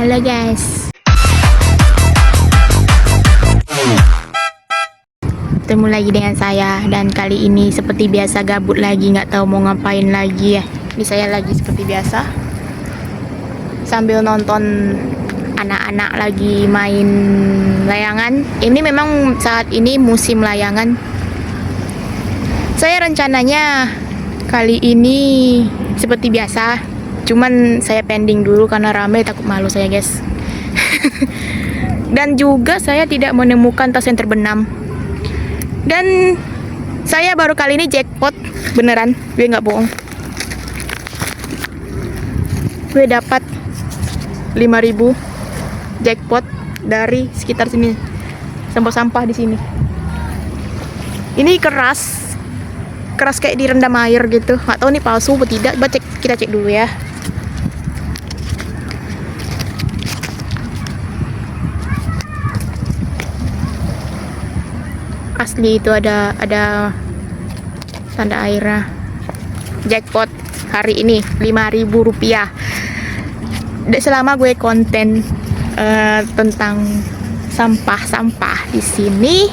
Halo guys, ketemu lagi dengan saya. Dan kali ini seperti biasa gabut lagi, nggak tahu mau ngapain lagi ya. Ini saya lagi seperti biasa sambil nonton anak-anak lagi main layangan. Ini memang saat ini musim layangan. Saya rencananya kali ini seperti biasa, cuman saya pending dulu karena ramai, takut malu saya guys. Dan juga saya tidak menemukan tas yang terbenam. Dan saya baru kali ini jackpot, beneran, gue nggak bohong. Gue dapat 5.000 jackpot dari sekitar sini, sampah-sampah di sini. Ini keras kayak direndam air gitu. Nggak tahu nih palsu atau tidak. Coba kita cek dulu ya. Asli itu ada tanda airnya. Jackpot hari ini 5.000 rupiah. Selama gue konten tentang sampah di sini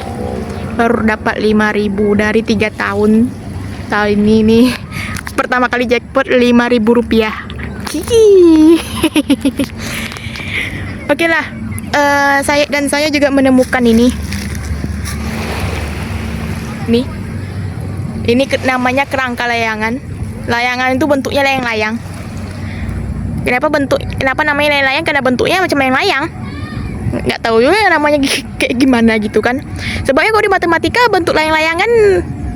baru dapat 5.000 dari 3 tahun. Tahun ini nih pertama kali jackpot 5.000 rupiah. Oke lah, saya juga menemukan ini. Nih, ini namanya kerangka layangan. Layangan itu bentuknya layang-layang. Kenapa namanya layang-layang? Karena bentuknya macam layang-layang. Nggak tahu juga namanya kayak gimana gitu kan. Sebabnya kalau di matematika bentuk layang-layangan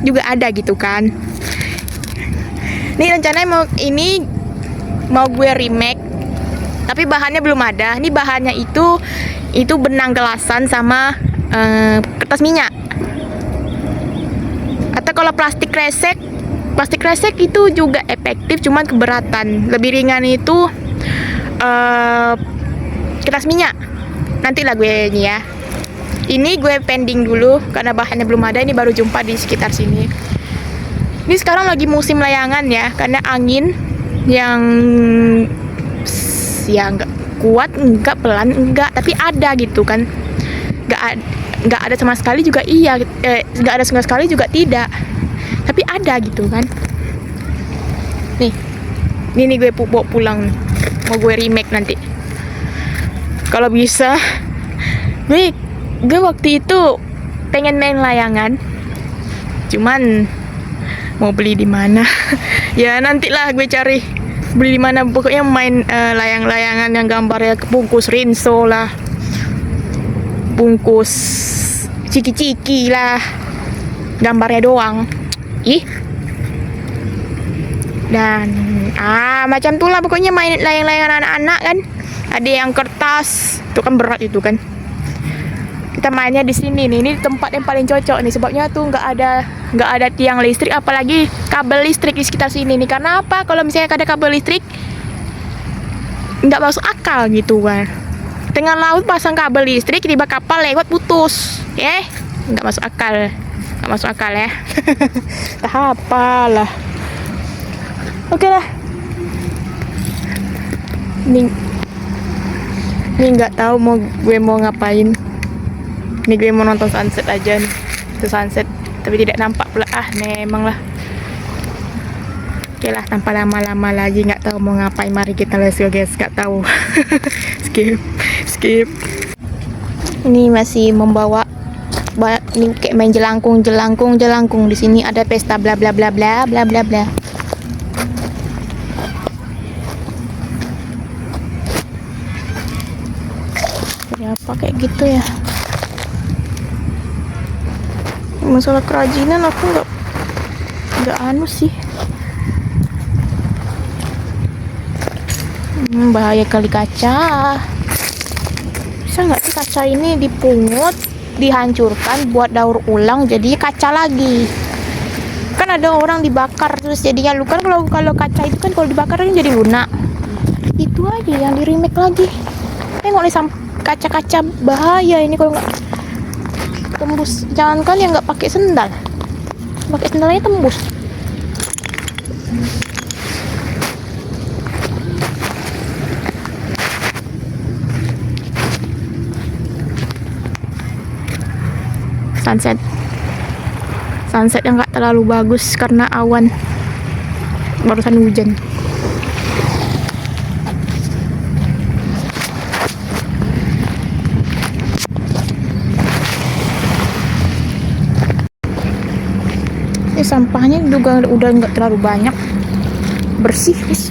juga ada gitu kan. Ini rencananya mau gue remake, tapi bahannya belum ada. Ini bahannya itu benang gelasan sama kertas minyak. Atau kalau plastik kresek itu juga efektif, cuman keberatan. Lebih ringan itu kertas minyak. Nantilah gue ini ya. Ini gue pending dulu karena bahannya belum ada. Ini baru jumpa di sekitar sini. Ini sekarang lagi musim layangan ya, karena angin yang nggak kuat, nggak pelan, nggak, tapi ada gitu kan. Nggak ada sama sekali juga nggak ada sama sekali juga tidak, tapi ada gitu kan. Nih gue bawa pulang nih. Mau gue remake nanti kalau bisa. Gue waktu itu pengen main layangan, cuman mau beli di mana? Ya nantilah gue cari beli di mana. Pokoknya main layang-layangan yang gambarnya bungkus rinso lah, bungkus ciki-ciki lah, gambarnya doang. Dan macam tuh lah pokoknya main layang-layangan anak-anak kan. Ada yang kertas, itu kan berat itu kan. Kita mainnya di sini nih. Ini tempat yang paling cocok nih, sebabnya tuh nggak ada tiang listrik, apalagi kabel listrik di sekitar sini nih. Karena apa? Kalau misalnya ada kabel listrik nggak masuk akal gitu kan. Tengah laut pasang kabel listrik, tiba kapal lewat putus, nggak masuk akal ya. Apalah. Oke lah. Ini nggak tahu gue mau ngapain. Ini gue mau nonton sunset aja nih. Itu sunset, tapi tidak nampak pula. Memang lah. Oke lah, tanpa lama-lama lagi, nggak tahu mau ngapain. Mari kita let's go guys. Nggak tahu. skip. Ini masih membawa ini kayak main jelangkung. Di sini ada pesta bla bla bla bla bla bla bla. Apa kayak gitu ya. Masalah kerajinan aku nggak sih. Bahaya kali kaca. Bisa nggak sih kaca ini dipungut, dihancurkan buat daur ulang jadi kaca lagi? Kan ada orang dibakar terus jadinya luka. Kalau kaca itu kan kalau dibakar kan jadi lunak. Itu aja yang di remake lagi. Tengok nih kaca-kaca, bahaya ini kalau nggak tembus. Jangankan yang nggak pakai sendal sendalnya tembus. sunset. Sunset yang nggak terlalu bagus karena awan, barusan hujan. Sampahnya juga udah nggak terlalu banyak, bersih guys.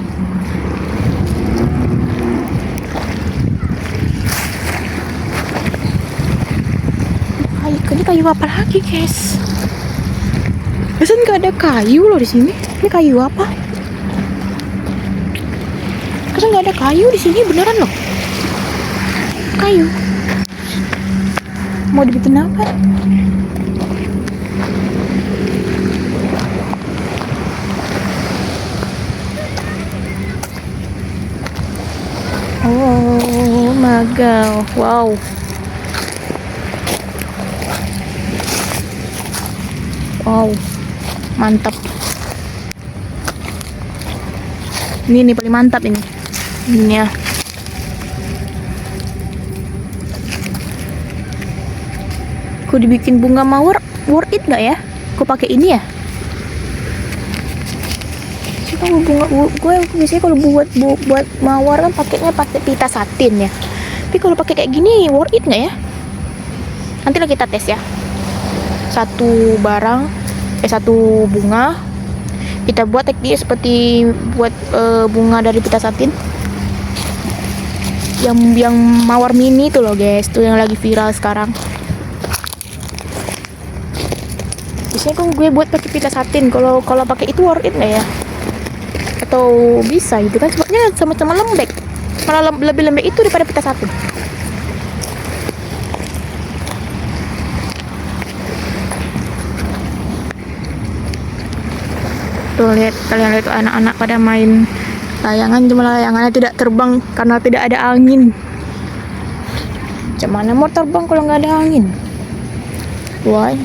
Ini kayu apa lagi guys? Biasanya nggak ada kayu loh di sini. Ini kayu apa? Biasanya nggak ada kayu di sini, beneran loh. Kayu. Mau dibikin apa? Oh my god, wow. Wow, mantap. Ini nih paling mantap ini. Ini ya. Aku dibikin bunga mawar, worth it nggak ya? Aku pakai ini ya. Kalau bunga gue biasanya kalau buat mawar kan pakainya pakai pita satin ya. Tapi kalau pakai kayak gini worth it nggak ya? Nanti lah kita tes ya. Satu bunga kita buat tekniknya seperti buat bunga dari pita satin. Yang mawar mini tuh loh guys, tuh yang lagi viral sekarang. Biasanya kan gue buat pakai pita satin. Kalau pakai itu worth it nggak ya? Atau bisa gitu kan, sebabnya sama-sama lembek, malah lebih lembek itu daripada pita satin. Tuh lihat, kalian lihat anak-anak pada main layangan, cuma layangannya tidak terbang karena tidak ada angin. Macam mana mau terbang kalau nggak ada angin? Why?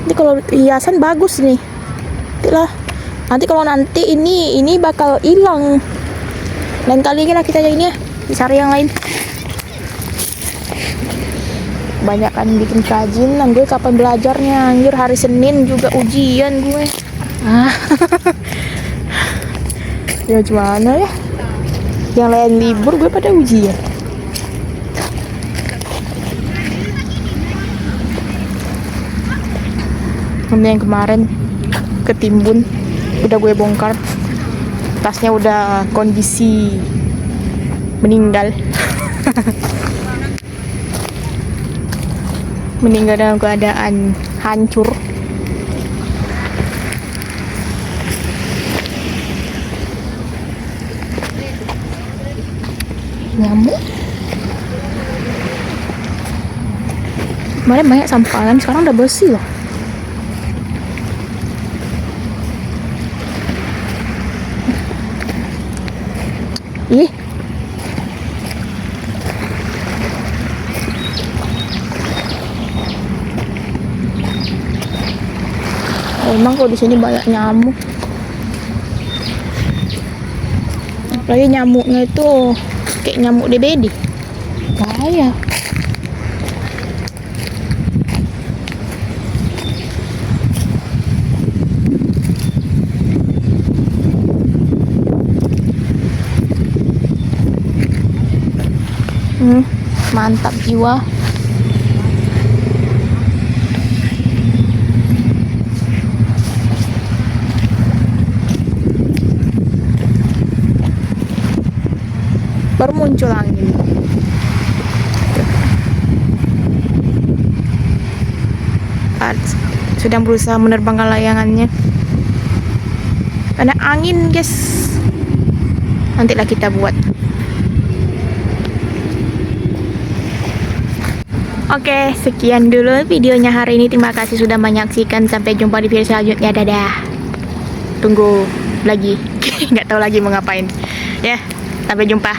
Ini kalau hiasan bagus nih. Nanti kalau nanti ini bakal hilang. Lain kali lah kita ini ya, cari yang lain. Banyak kan bikin kerajinan gue, kapan belajarnya? Anjir, hari Senin juga ujian gue. Ya gimana ya? Yang lain libur, gue pada ujian. Ini yang kemarin ketimbun, udah gue bongkar. Tasnya udah kondisi meninggal. Meninggal dalam keadaan hancur. Nyamuk. Kemarin banyak sampahan, sekarang udah bersih loh. Ih. Emang kok di sini banyak nyamuk. Apalagi nyamuknya itu kayak nyamuk DBD. Bahaya. Mantap jiwa. Baru muncul angin. Sedang berusaha menerbangkan layangannya. Ada angin guys. Nantilah kita buat. Oke, sekian dulu videonya hari ini. Terima kasih sudah menyaksikan. Sampai jumpa di video selanjutnya. Dadah. Tunggu lagi. Nggak tahu lagi mau ngapain. Ya, sampai jumpa.